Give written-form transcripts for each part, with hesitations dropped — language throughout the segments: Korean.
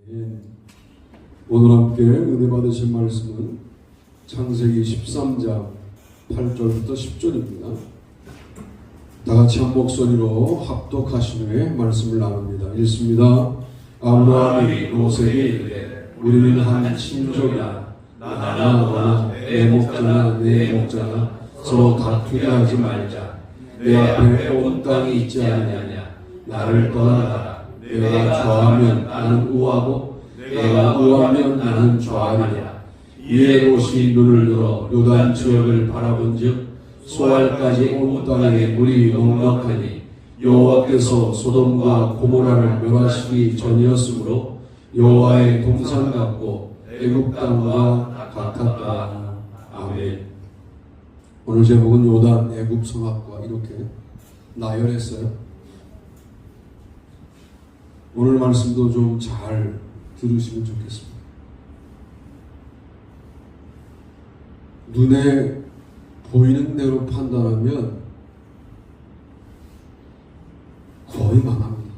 오늘 함께 은혜 받으실 말씀은 창세기 13장 8절부터 10절입니다. 다 같이 한 목소리로 합독하신 후에 말씀을 나눕니다. 읽습니다. 아브라함이 롯에게 이르되 우리는 한 친족이라 나나 너나 내 목자나 내 목자나 서로 다투게 하지 말자. 내 앞에 온 땅이 있지 않느냐. 나를 떠나가라. 내가 좌하면 나는 우하고 내가 우하면 나는 좌하리라. 이에 롯이 눈을 들어 요단 지역을 바라본즉 소알까지 온 땅에 물이 넉넉하니 여호와께서 소돔과 고모라를 멸하시기 전이었으므로 여호와의 동산 같고 애굽 땅과 같았다. 아멘. 오늘 제목은 요단 애굽 성악과 이렇게 나열했어요. 오늘 말씀도 좀 잘 들으시면 좋겠습니다. 눈에 보이는 대로 판단하면 거의 망합니다.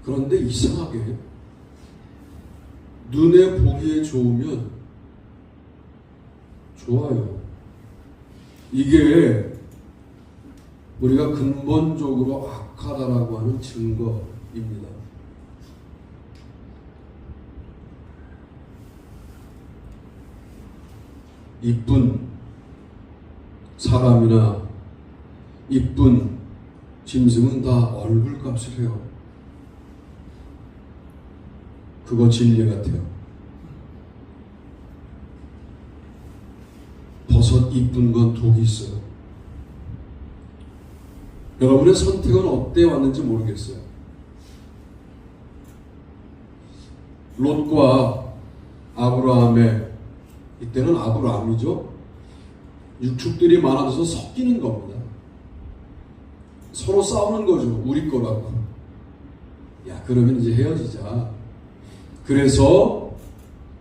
그런데 이상하게 눈에 보기에 좋으면 좋아요. 이게 우리가 근본적으로 악하다라고 하는 증거입니다. 이쁜 사람이나 이쁜 짐승은 다 얼굴값을 해요. 그거 진리 같아요. 버섯 이쁜 건 독이 있어요. 여러분의 선택은 어때 왔는지 모르겠어요. 롯과 아브라함의, 이때는 아브라함이죠. 육축들이 많아져서 섞이는 겁니다. 서로 싸우는 거죠. 우리 거라고. 야, 그러면 이제 헤어지자. 그래서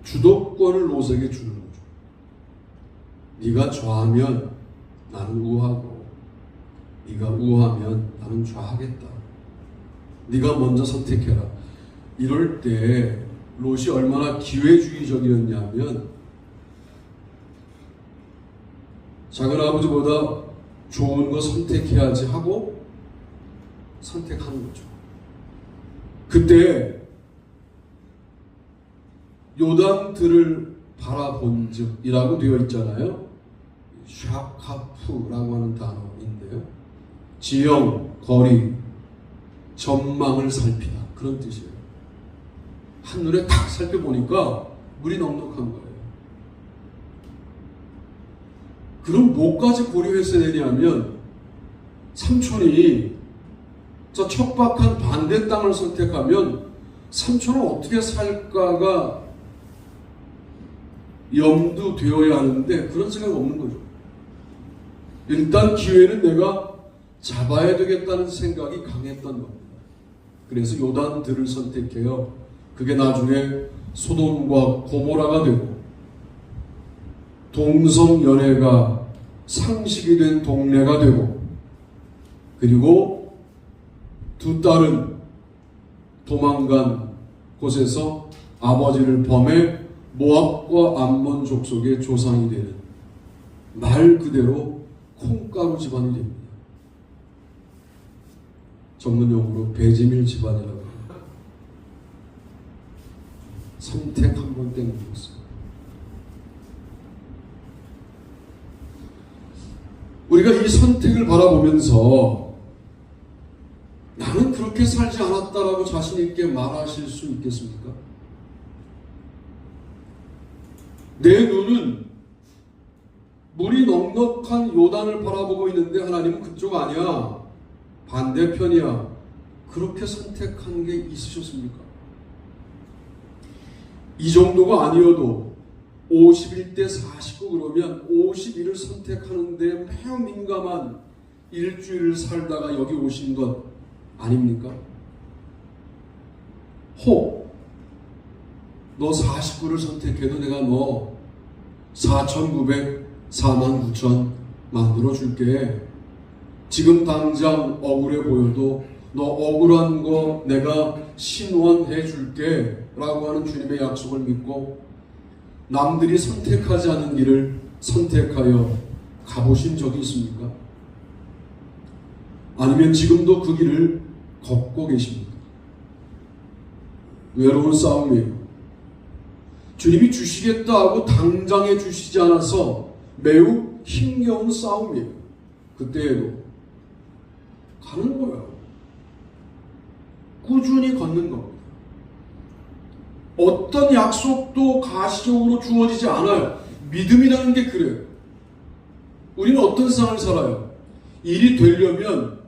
주도권을 롯에게 주는 거죠. 네가 좌하면 나는 우하고 네가 우하면 나는 좌하겠다. 네가 먼저 선택해라. 이럴 때 롯이 얼마나 기회주의적이었냐면 작은 아버지보다 좋은 거 선택해야지 하고 선택하는 거죠. 그때 요단들을 바라본즉이라고 되어 있잖아요. 샤카프라고 하는 단어인데요. 지형, 거리, 전망을 살피다. 그런 뜻이에요. 한눈에 탁 살펴보니까 물이 넉넉한 거예요. 그럼 뭐까지 고려했어야 되냐면 삼촌이 저 척박한 반대 땅을 선택하면 삼촌은 어떻게 살까가 염두되어야 하는데 그런 생각이 없는 거죠. 일단 기회는 내가 잡아야 되겠다는 생각이 강했던 겁니다. 그래서 요단들을 선택해요. 그게 나중에 소돔과 고모라가 되고 동성연애가 상식이 된 동네가 되고, 그리고 두 딸은 도망간 곳에서 아버지를 범해 모압과 암몬 족속의 조상이 되는, 말 그대로 콩가루 집안이 됩니다. 전문용어로 배지밀 집안이라고 합니다. 선택 한 번 땡겼어요. 우리가 이 선택을 바라보면서 나는 그렇게 살지 않았다라고 자신 있게 말하실 수 있겠습니까? 내 눈은 물이 넉넉한 요단을 바라보고 있는데 하나님은 그쪽 아니야, 반대편이야. 그렇게 선택한 게 있으셨습니까? 이 정도가 아니어도 51대 49 그러면 51을 선택하는데 매우 민감한 일주일을 살다가 여기 오신 것 아닙니까? 혹 너 49를 선택해도 내가 너 4,900, 49,000 만들어 줄게. 지금 당장 억울해 보여도 너 억울한 거 내가 신원해 줄게 라고 하는 주님의 약속을 믿고 남들이 선택하지 않은 길을 선택하여 가보신 적이 있습니까? 아니면 지금도 그 길을 걷고 계십니까? 외로운 싸움이에요. 주님이 주시겠다 하고 당장에 주시지 않아서 매우 힘겨운 싸움이에요. 그때에도 가는 거예요. 꾸준히 걷는 겁니다. 어떤 약속도 가시적으로 주어지지 않아요. 믿음이라는 게 그래요. 우리는 어떤 세상을 살아요? 일이 되려면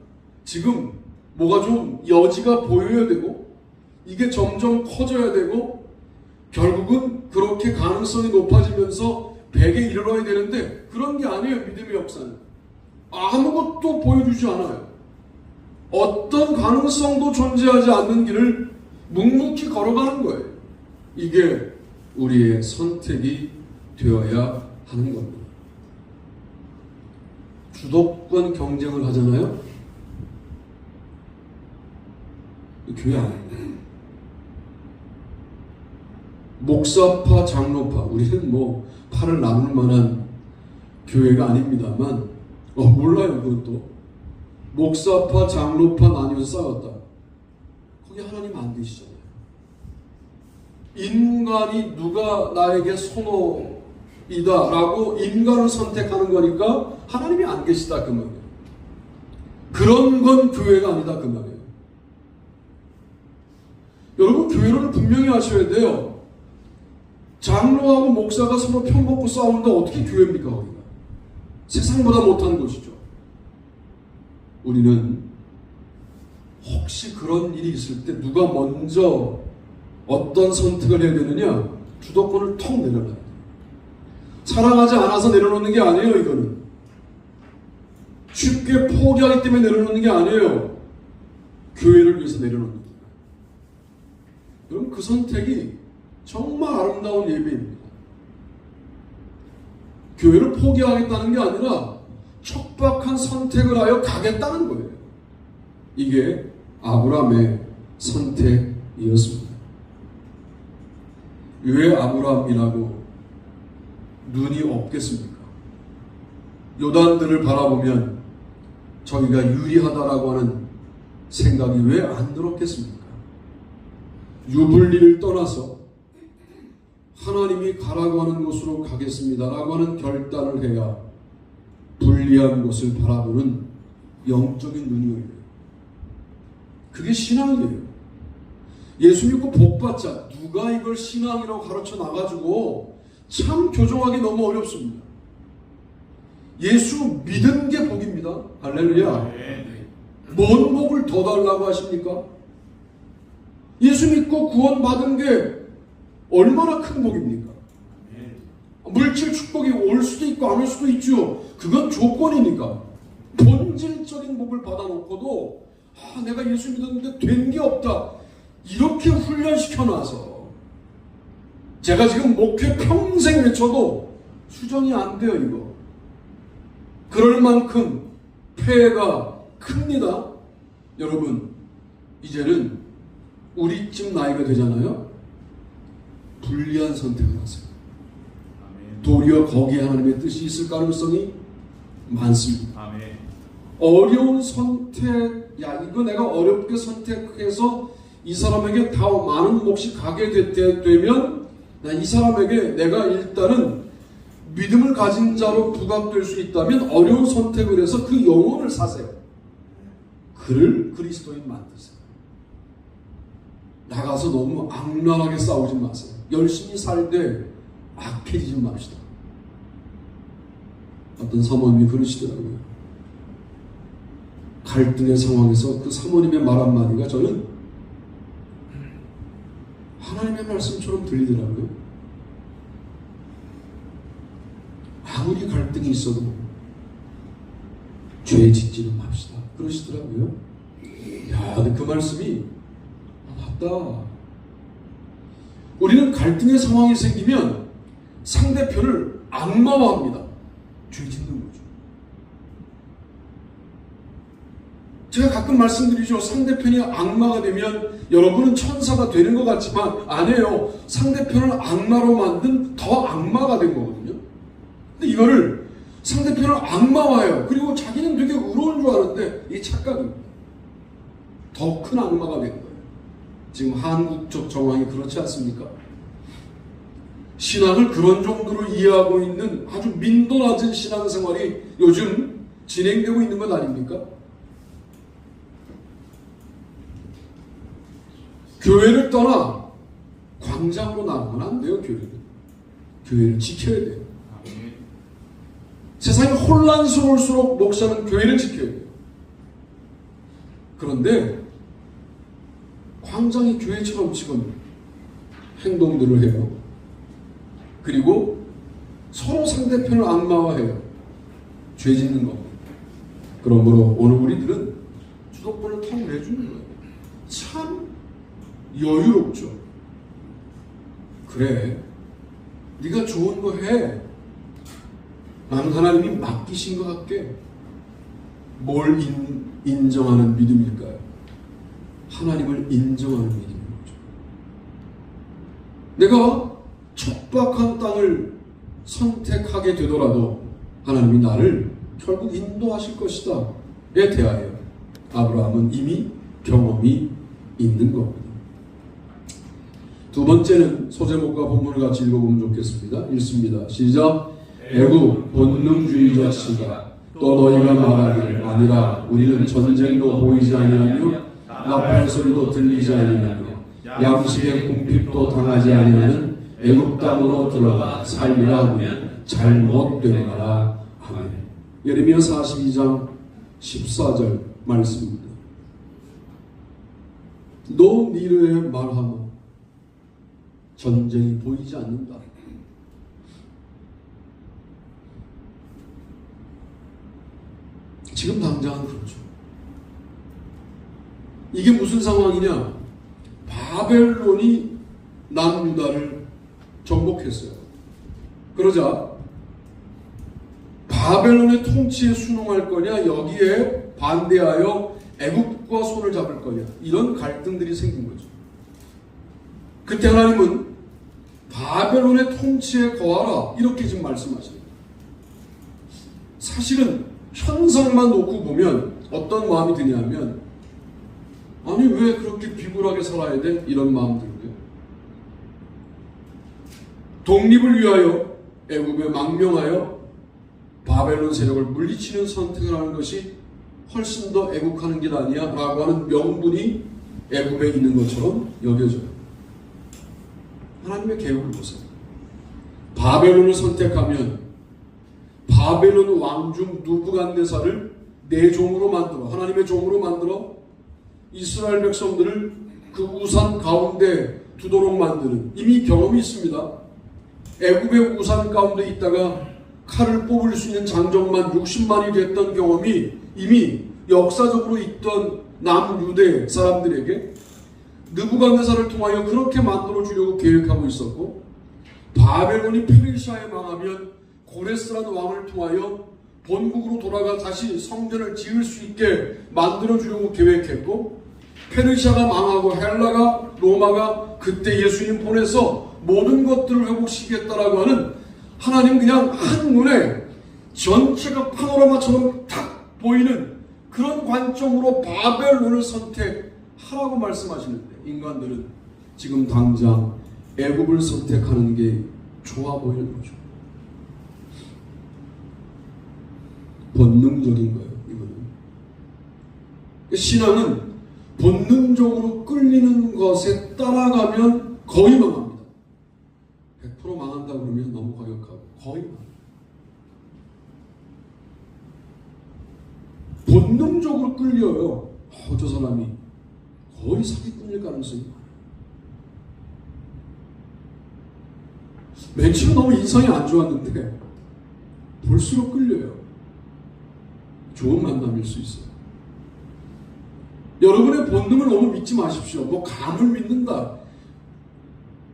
지금 뭐가 좀 여지가 보여야 되고 이게 점점 커져야 되고 결국은 그렇게 가능성이 높아지면서 100에 이르러야 되는데 그런 게 아니에요. 믿음의 역사는 아무것도 보여주지 않아요. 어떤 가능성도 존재하지 않는 길을 묵묵히 걸어가는 거예요. 이게 우리의 선택이 되어야 하는 겁니다. 주도권 경쟁을 하잖아요. 교회 아닙니다. 목사파, 장로파, 우리는 뭐 팔을 나눌 만한 교회가 아닙니다만 몰라요. 그것도 목사파, 장로파 나뉘어서 싸웠다. 거기 하나님 안 계시잖아요. 인간이 누가 나에게 선호이다 라고 인간을 선택하는 거니까 하나님이 안 계시다 그 말이에요. 그런 건 교회가 아니다 그 말이에요. 여러분 교회를 분명히 하셔야 돼요. 장로하고 목사가 서로 편먹고 싸우는데 어떻게 교회입니까 거기가? 세상보다 못한 곳이죠. 우리는 혹시 그런 일이 있을 때 누가 먼저 어떤 선택을 해야 되느냐? 주도권을 턱 내려놔야 돼요. 사랑하지 않아서 내려놓는 게 아니에요. 이거는 쉽게 포기하기 때문에 내려놓는 게 아니에요. 교회를 위해서 내려놓는 거예요. 여러분 그 선택이 정말 아름다운 예배입니다. 교회를 포기하겠다는 게 아니라 척박한 선택을 하여 가겠다는 거예요. 이게 아브라함의 선택이었습니다. 왜 아브라함이라고 눈이 없겠습니까? 요단들을 바라보면 저희가 유리하다라고 하는 생각이 왜 안 들었겠습니까? 유불리를 떠나서 하나님이 가라고 하는 곳으로 가겠습니다라고 하는 결단을 해야 불리한 곳을 바라보는 영적인 눈이 열려요. 그게 신앙이에요. 예수 믿고 복 받자. 누가 이걸 신앙이라고 가르쳐 나가지고 참 교정하기 너무 어렵습니다. 예수 믿은 게 복입니다. 할렐루야. 뭔 복을 더 달라고 하십니까? 예수 믿고 구원 받은 게 얼마나 큰 복입니까? 물질 축복이 올 수도 있고 안 올 수도 있죠. 그건 조건이니까. 본질적인 복을 받아놓고도 내가 예수 믿었는데 된 게 없다. 이렇게 훈련시켜놔서 제가 지금 목회 평생 외쳐도 수정이 안 돼요. 이거 그럴 만큼 폐해가 큽니다. 여러분 이제는 우리쯤 나이가 되잖아요. 불리한 선택을 하세요. 도리어 거기에 하나님의 뜻이 있을 가능성이 많습니다. 아멘. 어려운 선택, 이거 내가 어렵게 선택해서 이 사람에게 다 많은 몫이 가게 되면 이 사람에게 내가 일단은 믿음을 가진 자로 부각될 수 있다면 어려운 선택을 해서 그 영혼을 사세요. 그를 그리스도인 만드세요. 나가서 너무 악랄하게 싸우지 마세요. 열심히 살되 악해지지 맙시다. 어떤 사모님이 그러시더라고요. 갈등의 상황에서 그 사모님의 말 한마디가 저는 하나님의 말씀처럼 들리더라고요. 아무리 갈등이 있어도 죄 짓지는 맙시다. 그러시더라고요. 근데 그 말씀이 맞다. 우리는 갈등의 상황이 생기면 상대편을 악마화합니다. 죄 짓는 거죠. 제가 가끔 가끔 말씀드리죠. 상대편이 악마가 되면 여러분은 천사가 되는 것 같지만 아니에요. 상대편을 악마로 만든 더 악마가 된 거거든요. 근데 이거를 상대편을 악마화해요. 그리고 자기는 되게 의로운 줄 아는데 이게 착각입니다. 더 큰 악마가 된 거예요. 지금 한국적 정황이 그렇지 않습니까? 신앙을 그런 정도로 이해하고 있는 아주 민도 낮은 신앙생활이 요즘 진행되고 있는 것 아닙니까? 교회를 떠나 광장으로 나가면 안 돼요. 교회를 지켜야 돼요. 세상이 혼란스러울수록 목사는 교회를 지켜야 돼요. 그런데 광장이 교회처럼 지금 행동들을 해요. 그리고 서로 상대편을 악마화해요. 죄 짓는 겁니다. 그러므로 오늘 우리들은 주도권을 탁 내주는 거예요. 참 여유롭죠. 그래, 네가 좋은 거 해. 나는 하나님이 맡기신 것 같게. 뭘 인정하는 믿음일까요? 하나님을 인정하는 믿음인 거죠. 내가 척박한 땅을 선택하게 되더라도 하나님이 나를 결국 인도하실 것이다에 대하여 아브라함은 이미 경험이 있는 겁니다. 두 번째는 소제목과 본문을 같이 읽어보면 좋겠습니다. 읽습니다. 시작. 애굽 본능주의자시다. 또 너희가 말하기를 아니라 우리는 전쟁도 보이지 아니하며 나팔 소리도 들리지 아니하며 양식의 궁핍도 당하지 아니하는 애굽 땅으로 들어가 살리라 하면 잘못되리라. 아멘. 예레미야 42장 14절 말씀입니다. 너 니르에 말하노 전쟁이 보이지 않는다. 지금 당장은 그렇죠. 이게 무슨 상황이냐? 바벨론이 남유다를 정복했어요. 그러자 바벨론의 통치에 순응할 거냐, 여기에 반대하여 애국과 손을 잡을 거냐, 이런 갈등들이 생긴 거죠. 그때 하나님은 바벨론의 통치에 거하라, 이렇게 지금 말씀하십니다. 사실은 현상만 놓고 보면 어떤 마음이 드냐면, 아니 왜 그렇게 비굴하게 살아야 돼? 이런 마음 들고요. 독립을 위하여 애굽에 망명하여 바벨론 세력을 물리치는 선택을 하는 것이 훨씬 더 애국하는 길 아니야? 라고 하는 명분이 애굽에 있는 것처럼 여겨져요. 하나님의 계획을 보세요. 바벨론을 선택하면 바벨론 왕중 느부갓네살을 내 종으로 만들어, 하나님의 종으로 만들어 이스라엘 백성들을 그 우산 가운데 두도록 만드는, 이미 경험이 있습니다. 애굽의 우산 가운데 있다가 칼을 뽑을 수 있는 장정만 60만이 됐던 경험이 이미 역사적으로 있던 남유대 사람들에게 느부갓네살을 통하여 그렇게 만들어 주려고 계획하고 있었고, 바벨론이 페르시아에 망하면 고레스라는 왕을 통하여 본국으로 돌아가 다시 성전을 지을 수 있게 만들어 주려고 계획했고, 페르시아가 망하고 헬라가, 로마가 그때 예수님 보내서 모든 것들을 회복시키겠다라고 하는, 하나님 그냥 한눈에 전체가 파노라마처럼 탁 보이는 그런 관점으로 바벨론을 선택하라고 말씀하시는데, 인간들은 지금 당장 애굽을 선택하는 게 좋아 보이는 거죠. 본능적인 거예요, 이거는. 신앙은 본능적으로 끌리는 것에 따라가면 거의 망합니다. 100% 망한다 그러면 너무 과격하고, 거의 망합니다. 본능적으로 끌려요. 저 사람이 거의 사기꾼일 가능성이 많아요. 맨 처음 너무 인상이 안 좋았는데 볼수록 끌려요. 좋은 만남일 수 있어요. 여러분의 본능을 너무 믿지 마십시오. 뭐 감을 믿는다,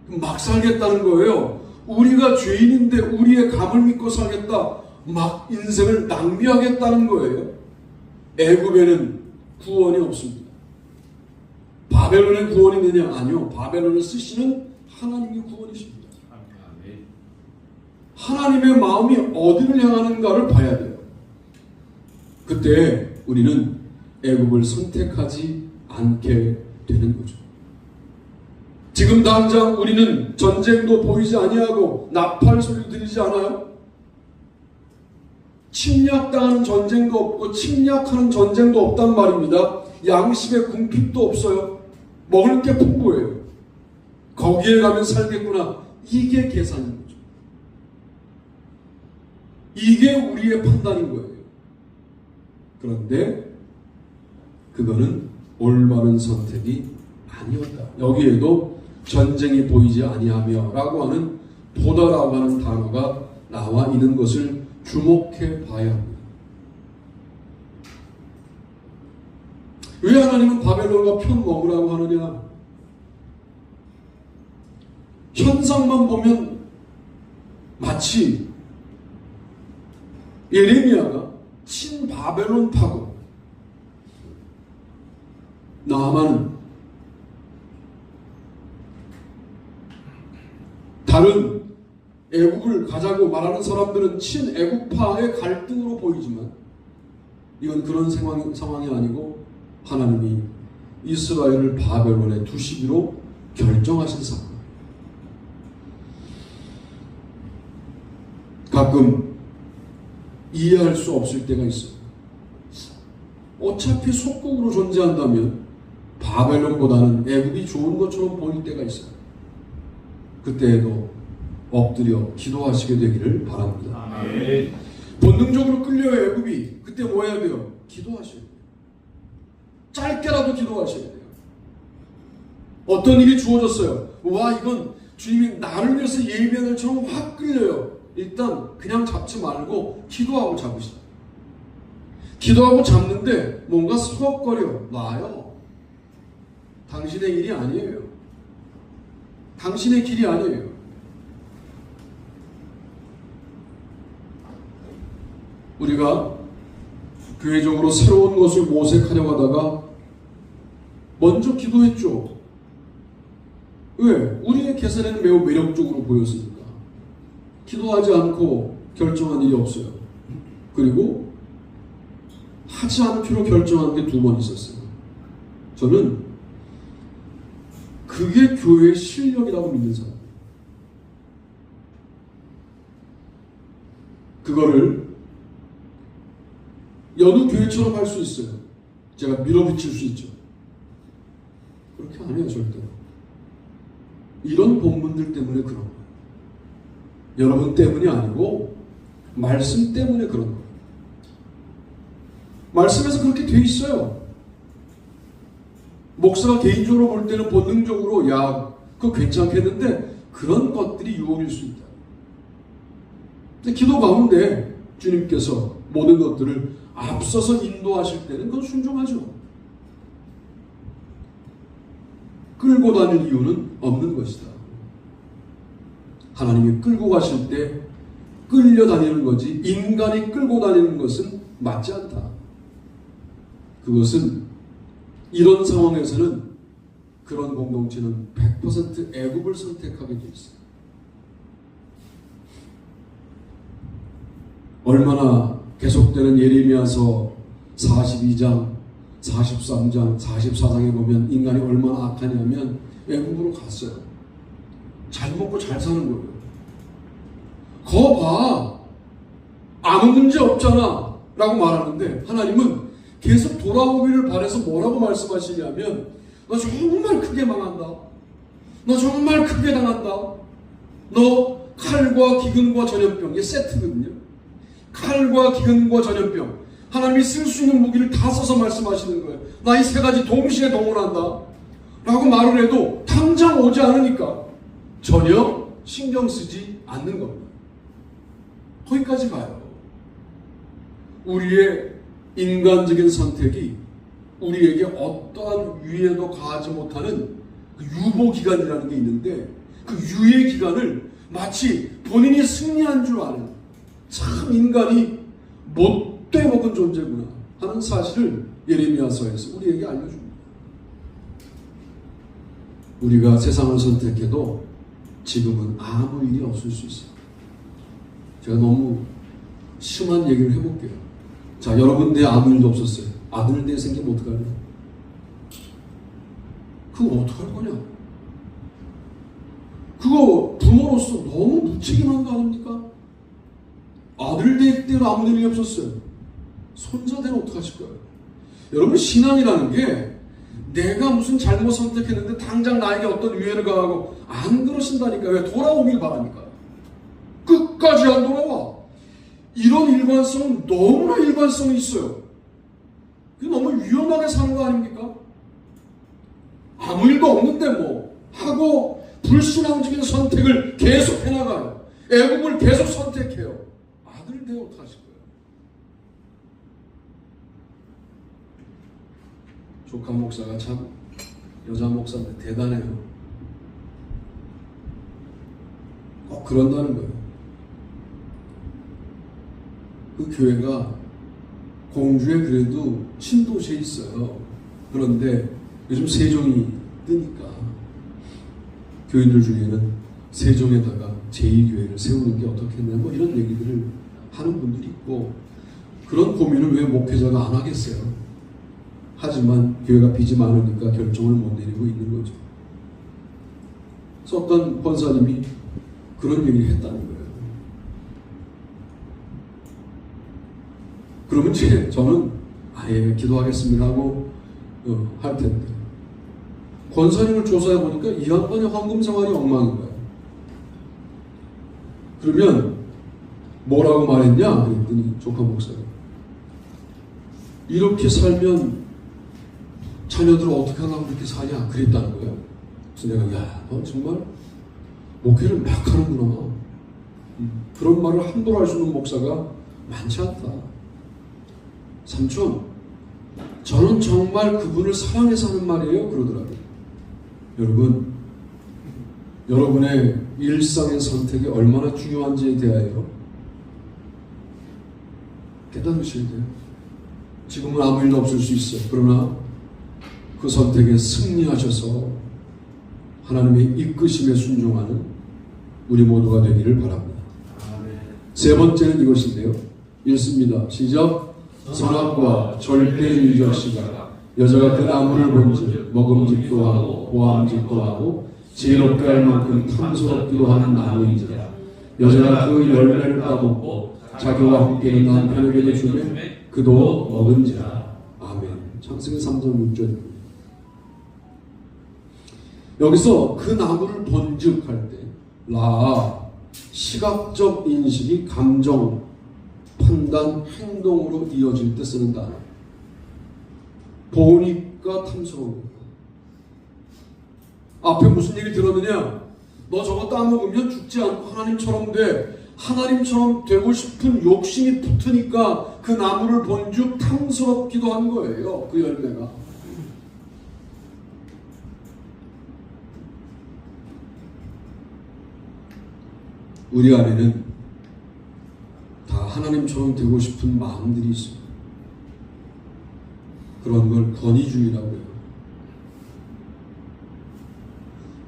막 살겠다는 거예요. 우리가 죄인인데 우리의 감을 믿고 살겠다, 막 인생을 낭비하겠다는 거예요. 애굽에는 구원이 없습니다. 바벨론의 구원이 있느냐? 아니요. 바벨론을 쓰시는 하나님의 구원이십니다. 하나님의 마음이 어디를 향하는가를 봐야 돼요. 그때 우리는 애굽을 선택하지 않게 되는 거죠. 지금 당장 우리는 전쟁도 보이지 아니하고 나팔 소리를 들리지 않아요? 침략당하는 전쟁도 없고 침략하는 전쟁도 없단 말입니다. 양식에 궁핍도 없어요. 먹을 게 풍부해요. 거기에 가면 살겠구나. 이게 계산인 거죠. 이게 우리의 판단인 거예요. 그런데 그거는 올바른 선택이 아니었다. 여기에도 전쟁이 보이지 아니하며 라고 하는 보다라고 하는 단어가 나와 있는 것을 주목해 봐야 합니다. 왜 하나님은 바벨론과 편 먹으라고 하느냐? 현상만 보면 마치 예레미야가 친바벨론파고 나아만은 다른 애국을 가자고 말하는 사람들은 친애국파의 갈등으로 보이지만 이건 그런 상황이 아니고 하나님이 이스라엘을 바벨론에 두시기로 결정하신 상황. 가끔 이해할 수 없을 때가 있어요. 어차피 속국으로 존재한다면 바벨론보다는 애국이 좋은 것처럼 보일 때가 있어요. 그때에도 엎드려 기도하시게 되기를 바랍니다. 아멘. 본능적으로 끌려요 애굽이. 그때 뭐 해야 돼요? 기도하셔야 돼요. 짧게라도 기도하셔야 돼요. 어떤 일이 주어졌어요. 와 이건 주님이 나를 위해서 예비한 일처럼 확 끌려요. 일단 그냥 잡지 말고 기도하고 잡으시다. 기도하고 잡는데 뭔가 서걱거려 놔요. 당신의 일이 아니에요. 당신의 길이 아니에요. 우리가 교회적으로 새로운 것을 모색하려고 하다가 먼저 기도했죠. 왜? 우리의 계산에는 매우 매력적으로 보였으니까. 기도하지 않고 결정한 일이 없어요. 그리고 하지 않기로 결정한 게 2번 있었어요. 저는 그게 교회의 실력이라고 믿는 사람이에요. 그거를 여느 교회처럼 할 수 있어요. 제가 밀어붙일 수 있죠. 그렇게 안 해요, 절대로. 이런 본문들 때문에 그런 거예요. 여러분 때문이 아니고 말씀 때문에 그런 거예요. 말씀에서 그렇게 돼 있어요. 목사가 개인적으로 볼 때는 본능적으로 야, 그거 괜찮겠는데 그런 것들이 유혹일 수 있다. 근데 기도 가운데 주님께서 모든 것들을 앞서서 인도하실 때는 그건 순종하죠. 끌고 다닐 이유는 없는 것이다. 하나님이 끌고 가실 때 끌려다니는 거지 인간이 끌고 다니는 것은 맞지 않다. 그것은 이런 상황에서는 그런 공동체는 100% 애굽을 선택하게 돼 있어요. 얼마나 계속되는 예레미야서 42장, 43장, 44장에 보면 인간이 얼마나 악하냐면 애굽으로 갔어요. 잘 먹고 잘 사는 거예요. 거 봐. 아무 문제 없잖아 라고 말하는데 하나님은 계속 돌아오기를 바라서 뭐라고 말씀하시냐면 너 정말 크게 망한다. 너 정말 크게 당한다. 너 칼과 기근과 전염병, 이게 세트거든요. 칼과 기근과 전염병. 하나님이 쓸 수 있는 무기를 다 써서 말씀하시는 거예요. 나 이 3가지 동시에 동원한다 라고 말을 해도 당장 오지 않으니까 전혀 신경 쓰지 않는 겁니다. 거기까지 가요. 우리의 인간적인 선택이 우리에게 어떠한 유예도 가하지 못하는 그 유보기간이라는 게 있는데 그 유예 기간을 마치 본인이 승리한 줄 아는 참 인간이 못돼 먹은 존재구나 하는 사실을 예레미야서에서 우리에게 알려줍니다. 우리가 세상을 선택해도 지금은 아무 일이 없을 수 있어요. 제가 너무 심한 얘기를 해볼게요. 자, 여러분 내 아무 일도 없었어요. 아들 내 생기면 어떡하냐? 그거 어떡할 거냐? 그거 부모로서 너무 무책임한 거 아닙니까? 아들 될 때도 아무 일이 없었어요. 손자 되면 어떡하실 거예요? 여러분, 신앙이라는 게 내가 무슨 잘못 선택했는데 당장 나에게 어떤 유해를 가하고 안 그러신다니까. 왜? 돌아오길 바라니까. 끝까지 안 돌아와. 이런 일관성은 너무나 일관성이 있어요. 그게 너무 위험하게 사는 거 아닙니까? 아무 일도 없는데 뭐 하고 불신앙적인 선택을 계속 해나가요. 애국을 계속 선택해요. 아들 되어 어떡하실 거예요? 조카 목사가 참 여자 목사인데 대단해요. 꼭 그런다는 거예요. 그 교회가 공주에 그래도 신도시에 있어요. 그런데 요즘 세종이 뜨니까 교인들 중에는 세종에다가 제2교회를 세우는 게 어떻겠냐 뭐 이런 얘기들을 하는 분들이 있고, 그런 고민을 왜 목회자가 안 하겠어요? 하지만 교회가 빚이 많으니까 결정을 못 내리고 있는 거죠. 그래서 어떤 권사님이 그런 얘기를 했다는 거예요. 그러면 이제 저는 아예 기도하겠습니다 하고 할 텐데, 권사님을 조사해 보니까 이 양반의 황금 생활이 엉망인 거예요. 그러면 뭐라고 말했냐 그랬더니 조카 목사가 이렇게 살면 자녀들 어떻게 하려고 그렇게 사냐 그랬다는 거예요. 그래서 내가 야, 너 정말 목회를 막 하는구나. 그런 말을 함부로 할 수 있는 목사가 많지 않다. 삼촌, 저는 정말 그분을 사랑해서 하는 말이에요 그러더라고요. 여러분, 여러분의 일상의 선택이 얼마나 중요한지에 대하여 깨달으셔야 돼요. 지금은 아무 일도 없을 수 있어요. 그러나 그 선택에 승리하셔서 하나님의 이끄심에 순종하는 우리 모두가 되기를 바랍니다. 세 번째는 이것인데요. 읽습니다. 시작. 선악과 절대주의적 시각. 여자가 그 나무를 본즉 먹음직도 하고 보암직도 하고 지혜롭게 할 만큼 탐스럽기도 하는 나무인지라. 여자가 그 열매를 따먹고 자기와 함께 있는 남편에게도 주며 그도 먹은지라. 아멘. 창세기 3장 6절. 여기서 그 나무를 본즉 할 때 라, 시각적 인식이 감정, 판단, 행동으로 이어질 때 쓰는 단어. 보니까 탐스러운 거예요. 앞에 무슨 얘기 들었느냐? 너 저거 따먹으면 죽지 않고 하나님처럼 돼. 하나님처럼 되고 싶은 욕심이 붙으니까 그 나무를 본즉 탐스럽기도 한 거예요. 그 열매가. 우리 안에는 다 하나님처럼 되고 싶은 마음들이 있어요. 그런 걸 권위주의라고 해요.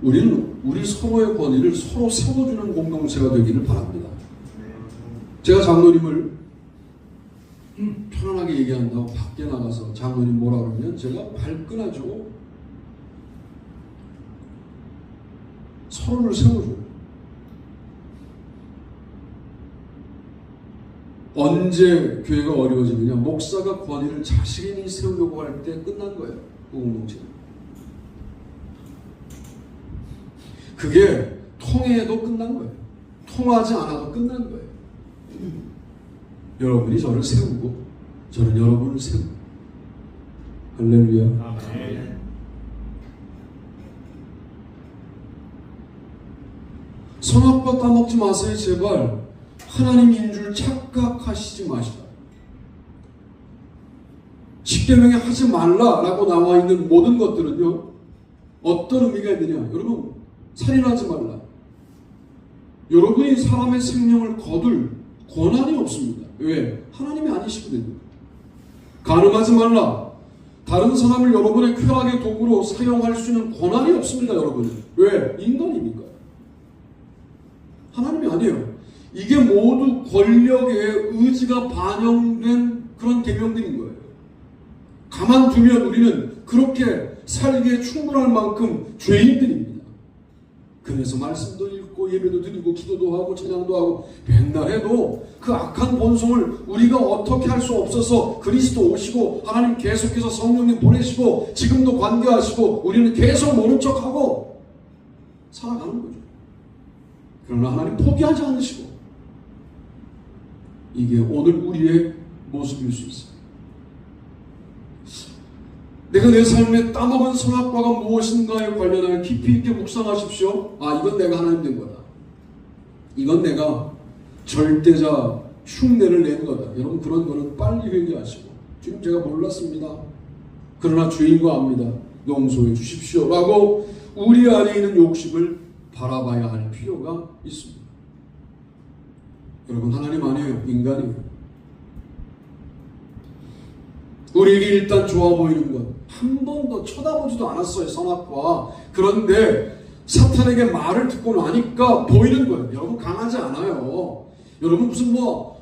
우리는 우리 서로의 권위를 서로 세워주는 공동체가 되기를 바랍니다. 제가 장로님을 편안하게 얘기한다고 밖에 나가서 장로님 뭐라 그러면 제가 발끈하죠. 서로를 세워줘요. 언제 교회가 어려워지느냐? 목사가 권위를 자신이 세우려고 할 때 끝난 거예요. 그 공동체는. 그게 통해도 끝난 거예요. 통하지 않아도 끝난 거예요. 여러분이 저를 세우고 저는 여러분을 세우고. 할렐루야. 아멘. 선악과 따먹지 마세요 제발. 하나님인 줄 착각하시지 마시라. 십계명에 하지 말라라고 나와 있는 모든 것들은요, 어떤 의미가 있느냐? 여러분, 살인하지 말라. 여러분이 사람의 생명을 거둘 권한이 없습니다. 왜? 하나님이 아니시거든요. 간음하지 말라. 다른 사람을 여러분의 쾌락의 도구로 사용할 수 있는 권한이 없습니다, 여러분. 왜? 인간이니까. 하나님이 아니에요. 이게 모두 권력의 의지가 반영된 그런 계명들인 거예요. 가만두면 우리는 그렇게 살기에 충분할 만큼 죄인들입니다. 그래서 말씀도 읽고 예배도 드리고 기도도 하고 찬양도 하고 맨날 해도 그 악한 본성을 우리가 어떻게 할 수 없어서 그리스도 오시고 하나님 계속해서 성령님 보내시고 지금도 관계하시고 우리는 계속 모른 척하고 살아가는 거죠. 그러나 하나님 포기하지 않으시고 이게 오늘 우리의 모습일 수 있어요. 내가 내 삶에 따먹은 선악과가 무엇인가에 관련하여 깊이 있게 묵상하십시오. 아, 이건 내가 하나님 된 거다. 이건 내가 절대자 흉내를 낸 거다. 여러분 그런 거는 빨리 회개하시고 지금 제가 몰랐습니다. 그러나 주인 거 압니다. 용서해 주십시오. 라고 우리 안에 있는 욕심을 바라봐야 할 필요가 있습니다. 여러분 하나님 아니에요. 인간이에요. 우리에게 일단 좋아 보이는 것 한 번도 쳐다보지도 않았어요. 선악과. 그런데 사탄에게 말을 듣고 나니까 보이는 거예요. 여러분 강하지 않아요. 여러분 무슨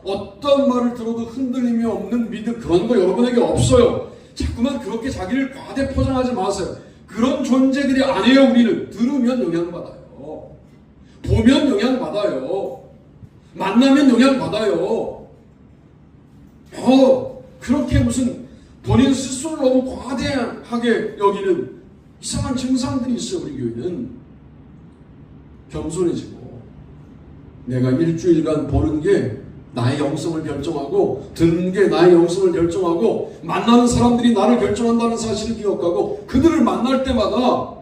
어떤 말을 들어도 흔들림이 없는 믿음 그런 거 여러분에게 없어요. 자꾸만 그렇게 자기를 과대 포장하지 마세요. 그런 존재들이 아니에요. 우리는 들으면 영향받아요. 보면 영향받아요. 만나면 영향받아요. 그렇게 무슨 본인 스스로를 너무 과대하게 여기는 이상한 증상들이 있어요. 우리 교회는 겸손해지고 내가 일주일간 보는 게 나의 영성을 결정하고 듣는 게 나의 영성을 결정하고 만나는 사람들이 나를 결정한다는 사실을 기억하고 그들을 만날 때마다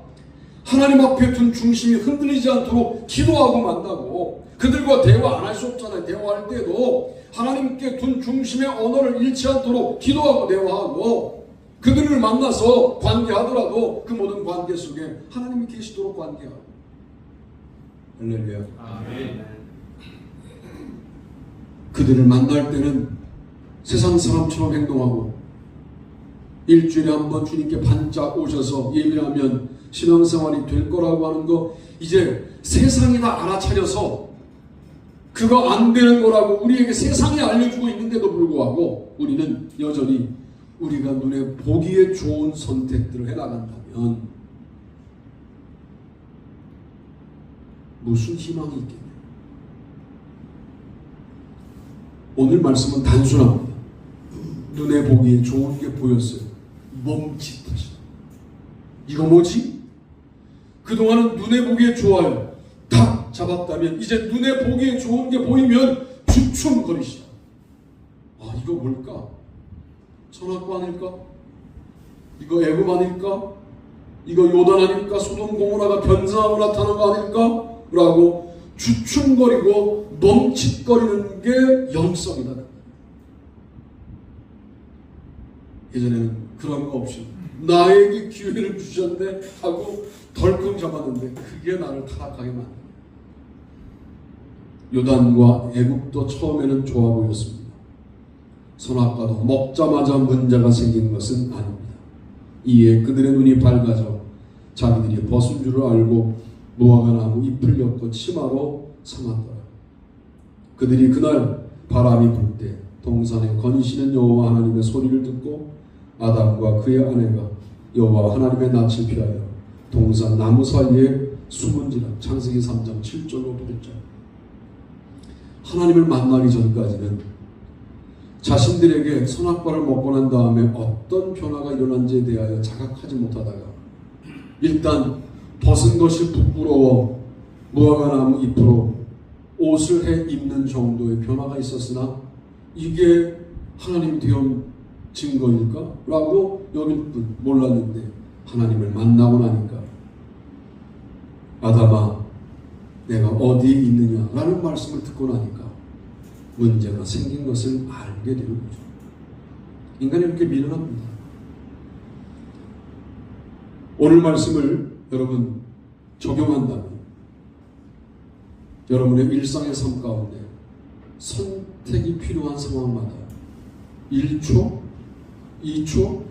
하나님 앞에 둔 중심이 흔들리지 않도록 기도하고 만나고 그들과 대화 안 할 수 없잖아요. 대화할 때도 하나님께 둔 중심의 언어를 잃지 않도록 기도하고 대화하고 그들을 만나서 관계하더라도 그 모든 관계 속에 하나님이 계시도록 관계하고. 할렐루야. 아멘. 그들을 만날 때는 세상 사람처럼 행동하고 일주일에 한 번 주님께 반짝 오셔서 예배하면 신앙생활이 될 거라고 하는 거 이제 세상이 다 알아차려서 그거 안 되는 거라고 우리에게 세상이 알려주고 있는데도 불구하고 우리는 여전히 우리가 눈에 보기에 좋은 선택들을 해나간다면 무슨 희망이 있겠냐. 오늘 말씀은 단순합니다. 눈에 보기에 좋은 게 보였어요. 멈칫하시다. 이거 뭐지? 그동안은 눈에 보기에 좋아요. 탁 잡았다면 이제 눈에 보기에 좋은 게 보이면 주춤거리시다. 아, 이거 뭘까? 선악과 아닐까? 이거 애굽 아닐까? 이거 요단 아닐까? 소돔 고모라가 변장하고 나타난 거 아닐까? 라고 주춤거리고 멈칫거리는 게 영성이다. 예전에는 그런 거 없이 나에게 기회를 주셨네 하고 덜컹 잡았는데 그게 나를 타락하게 만듭니다. 요단과 애굽도 처음에는 좋아 보였습니다. 선악과도 먹자마자 문제가 생긴 것은 아닙니다. 이에 그들의 눈이 밝아져 자기들이 벗은 줄을 알고 무화과 나무 잎을 엮고 치마로 삼았더라. 그들이 그날 바람이 불 때 동산에 거니시는 여호와 하나님의 소리를 듣고 아담과 그의 아내가 여호와 하나님의 낯을 피하여 동산 나무 사이에 숨은지라. 창세기 3장 7절로 9절. 하나님을 만나기 전까지는 자신들에게 선악과를 먹고 난 다음에 어떤 변화가 일어난지에 대하여 자각하지 못하다가 일단 벗은 것이 부끄러워 무화과 나무 잎으로 옷을 해 입는 정도의 변화가 있었으나 이게 하나님이 되온 증거일까? 라고 여길 뿐 몰랐는데 하나님을 만나고 나니까 아담아 내가 어디에 있느냐 라는 말씀을 듣고 나니까 문제가 생긴 것을 알게 되는 거죠. 인간이 이렇게 미련합니다. 오늘 말씀을 여러분 적용한다면 여러분의 일상의 삶 가운데 선택이 필요한 상황마다 1초, 2초,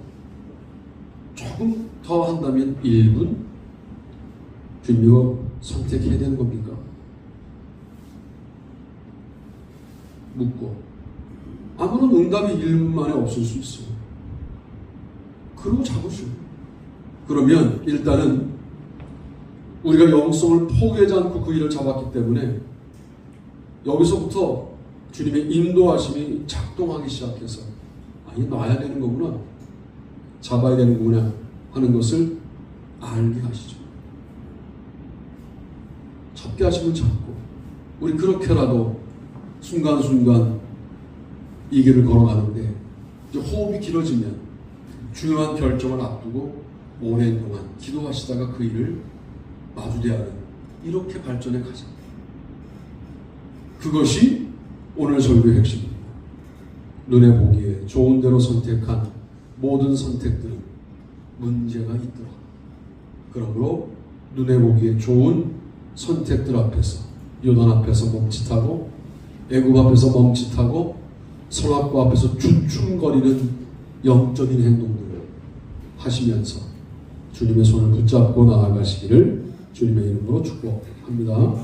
조금 더 한다면 1분? 주님 이거 선택해야 되는 겁니까? 묻고 아무런 응답이 1분 만에 없을 수 있어요. 그러고 잡으시오. 그러면 일단은 우리가 영성을 포기하지 않고 그 일을 잡았기 때문에 여기서부터 주님의 인도하심이 작동하기 시작해서 아니 놔야 되는 거구나, 잡아야 되는 거구나 하는 것을 알게 하시죠. 잡게 하시면 잡고 우리 그렇게라도 순간순간 이 길을 걸어가는데 이제 호흡이 길어지면 중요한 결정을 앞두고 오랜 동안 기도하시다가 그 일을 마주대야 하는 이렇게 발전해 가자. 그것이 오늘 설교의 핵심입니다. 눈에 보기에 좋은 대로 선택한 모든 선택들은 문제가 있더라. 그러므로 눈에 보기에 좋은 선택들 앞에서, 요단 앞에서 멈칫하고 애굽 앞에서 멈칫하고 선악과 앞에서 주춤거리는 영적인 행동들을 하시면서 주님의 손을 붙잡고 나아가시기를 주님의 이름으로 축복합니다.